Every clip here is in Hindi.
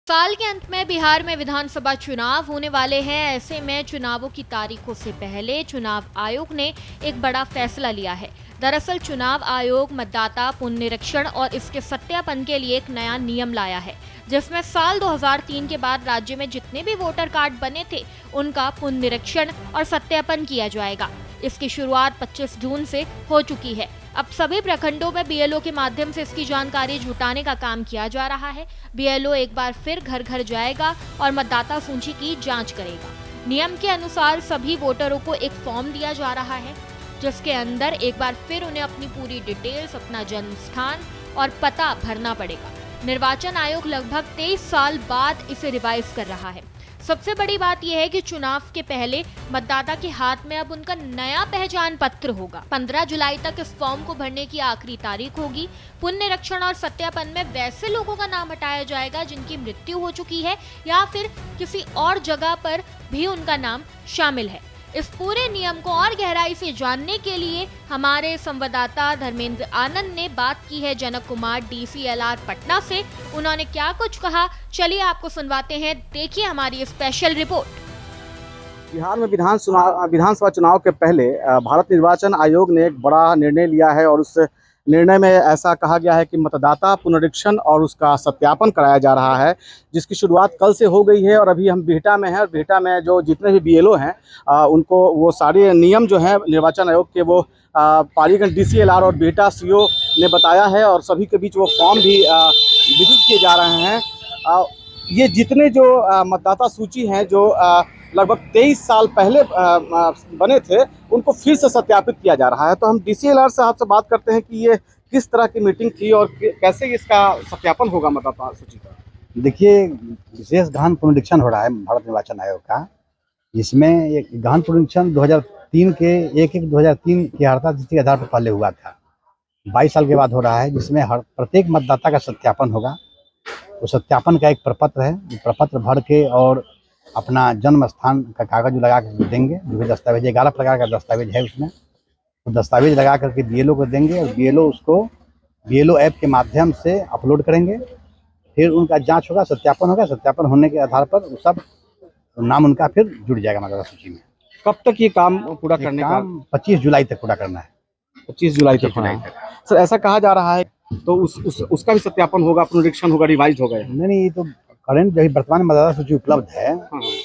साल के अंत में बिहार में विधानसभा चुनाव होने वाले हैं। ऐसे में चुनावों की तारीखों से पहले चुनाव आयोग ने एक बड़ा फैसला लिया है। दरअसल चुनाव आयोग मतदाता पुनरीक्षण और इसके सत्यापन के लिए एक नया नियम लाया है, जिसमें साल 2003 के बाद राज्य में जितने भी वोटर कार्ड बने थे उनका पुनरीक्षण और सत्यापन किया जाएगा। इसकी शुरुआत 25 जून से हो चुकी है। अब सभी प्रखंडों में बीएलओ के माध्यम से इसकी जानकारी जुटाने का काम किया जा रहा है। बीएलओ एक बार फिर घर घर जाएगा और मतदाता सूची की जांच करेगा। नियम के अनुसार सभी वोटरों को एक फॉर्म दिया जा रहा है, जिसके अंदर एक बार फिर उन्हें अपनी पूरी डिटेल्स, अपना जन्म स्थान और पता भरना पड़ेगा। निर्वाचन आयोग लगभग 23 साल बाद इसे रिवाइज कर रहा है। सबसे बड़ी बात यह है कि चुनाव के पहले मतदाता के हाथ में अब उनका नया पहचान पत्र होगा। 15 जुलाई तक इस फॉर्म को भरने की आखिरी तारीख होगी। पुनरीक्षण और सत्यापन में वैसे लोगों का नाम हटाया जाएगा जिनकी मृत्यु हो चुकी है या फिर किसी और जगह पर भी उनका नाम शामिल है। इस पूरे नियम को और गहराई से जानने के लिए हमारे संवाददाता धर्मेंद्र आनंद ने बात की है जनक कुमार DCLR पटना से। उन्होंने क्या कुछ कहा, चलिए आपको सुनवाते हैं। देखिए हमारी स्पेशल रिपोर्ट। बिहार में विधानसभा चुनाव के पहले भारत निर्वाचन आयोग ने एक बड़ा निर्णय लिया है और उस निर्णय में ऐसा कहा गया है कि मतदाता पुनरीक्षण और उसका सत्यापन कराया जा रहा है, जिसकी शुरुआत कल से हो गई है। और अभी हम बिहटा में हैं और बिहटा में जो जितने भी बीएलओ हैं उनको वो सारे नियम जो हैं निर्वाचन आयोग के वो पालीगंज DCLR और बिहटा CO ने बताया है और सभी के बीच वो फॉर्म भी वितरित किए जा रहे हैं। ये जितने जो मतदाता सूची हैं जो लगभग 23 साल पहले बने थे, उनको फिर से सत्यापित किया जा रहा है। तो हम DCLR से आपसे बात करते हैं कि ये किस तरह की मीटिंग थी और कैसे इसका सत्यापन होगा मतदाता सूची का। देखिए, विशेष गहन पुनरीक्षण हो रहा है भारत निर्वाचन आयोग का, जिसमें एक गहन पुनरीक्षण 2003 के 1/1/2003 की हड़ताल तिथि के आधार पर पहले हुआ था। 22 साल के बाद हो रहा है, जिसमें हर प्रत्येक मतदाता का सत्यापन होगा। वो सत्यापन का एक प्रपत्र है, प्रपत्र भर के और अपना जन्म स्थान का कागज लगा कर देंगे। जो भी दस्तावेज 11 प्रकार का दस्तावेज है उसमें, तो दस्तावेज लगा करके बीएलओ को देंगे और बीएलओ उसको बीएलओ ऐप के माध्यम से अपलोड करेंगे। फिर उनका जांच होगा, सत्यापन होगा। सत्यापन होने के आधार पर सब नाम उनका फिर जुड़ जाएगा मतदाता सूची में। कब तक ये काम पूरा करने का? 25 जुलाई तक पूरा करना है। 25 जुलाई तक। सर, ऐसा कहा जा रहा है तो उसका भी सत्यापन होगा, पुनरीक्षण होगा, रिवाइज होगा? नहीं, ये तो करंट जो वर्तमान मतदाता सूची उपलब्ध है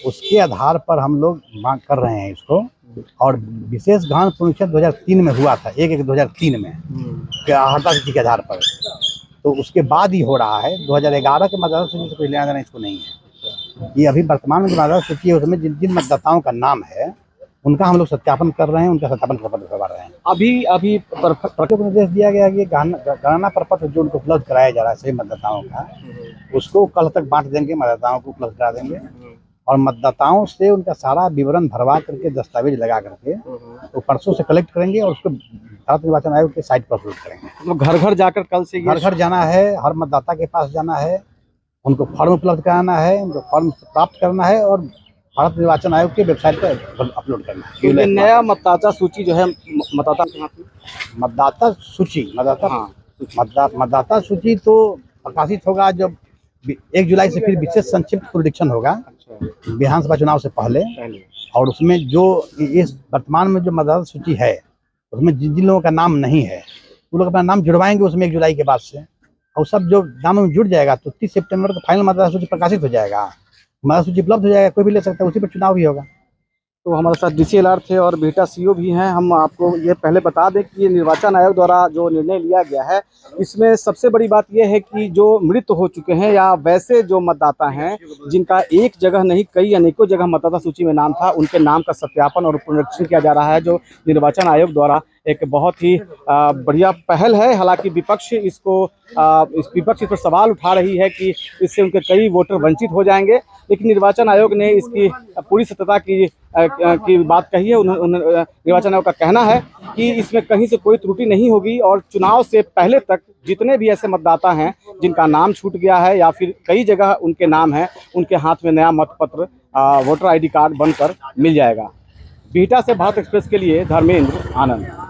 उसके आधार पर हम लोग मांग कर रहे हैं इसको। और विशेष गहन पुनरीक्षण 2003 में हुआ था, 1/1/2003 में हड़ताल तिथि के आधार पर। तो उसके बाद ही हो रहा है। 2011 के मतदाता सूची से कोई लेना देना इसको नहीं है। ये अभी वर्तमान में मतदाता सूची है, उसमें जिन जिन मतदाताओं का नाम है उनका हम लोग सत्यापन कर रहे हैं, उनका सत्यापन प्रपत्र करवा रहे हैं। अभी को निर्देश दिया गया कि गणना प्रपत्र जो उनको उपलब्ध कराया जा रहा है सभी मतदाताओं का, उसको कल तक बांट देंगे, मतदाताओं को उपलब्ध करा देंगे। और मतदाताओं से उनका सारा विवरण भरवा करके दस्तावेज लगा करके तो परसों से कलेक्ट करेंगे और उसको भारत निर्वाचन आयोग के साइट पर अपलोड करेंगे। तो घर घर जाकर कल से घर घर जाना है, हर मतदाता के पास जाना है, उनको फॉर्म उपलब्ध कराना है, उनको फॉर्म प्राप्त करना है और भारत निर्वाचन आयोग के वेबसाइट पर अपलोड करना है। तो नया मतदाता सूची जो है मतदाता सूची तो प्रकाशित होगा जब 1 जुलाई से फिर विशेष संक्षिप्त पुनरीक्षण होगा विधानसभा चुनाव से पहले। और उसमें जो इस वर्तमान में जो मतदाता सूची है उसमें जिन जिन लोगों का नाम नहीं है वो लोग अपना नाम जुड़वाएंगे उसमें 1 जुलाई के बाद से, और सब जो नाम में जुड़ जाएगा तो 30 सितंबर को फाइनल मतदाता सूची प्रकाशित हो जाएगा, मतदाता सूची उपलब्ध हो जाएगा, कोई भी ले सकता है, उसी पर चुनाव भी होगा। तो हमारे साथ DCLR थे और बिहटा CO भी हैं। हम आपको ये पहले बता दें कि ये निर्वाचन आयोग द्वारा जो निर्णय लिया गया है, इसमें सबसे बड़ी बात यह है कि जो मृत हो चुके हैं या वैसे जो मतदाता हैं जिनका एक जगह नहीं कई अनेकों जगह मतदाता सूची में नाम था, उनके नाम का सत्यापन और पुनरीक्षण किया जा रहा है, जो निर्वाचन आयोग द्वारा एक बहुत ही बढ़िया पहल है। हालांकि विपक्ष इस पर सवाल उठा रही है कि इससे उनके कई वोटर वंचित हो जाएंगे, लेकिन निर्वाचन आयोग ने इसकी पूरी सत्यता की बात कही है। निर्वाचन आयोग का कहना है कि इसमें कहीं से कोई त्रुटि नहीं होगी और चुनाव से पहले तक जितने भी ऐसे मतदाता हैं जिनका नाम छूट गया है या फिर कई जगह उनके नाम है, उनके हाथ में नया मतपत्र वोटर ID कार्ड बनकर मिल जाएगा। बिहटा से भारत एक्सप्रेस के लिए धर्मेंद्र आनंद।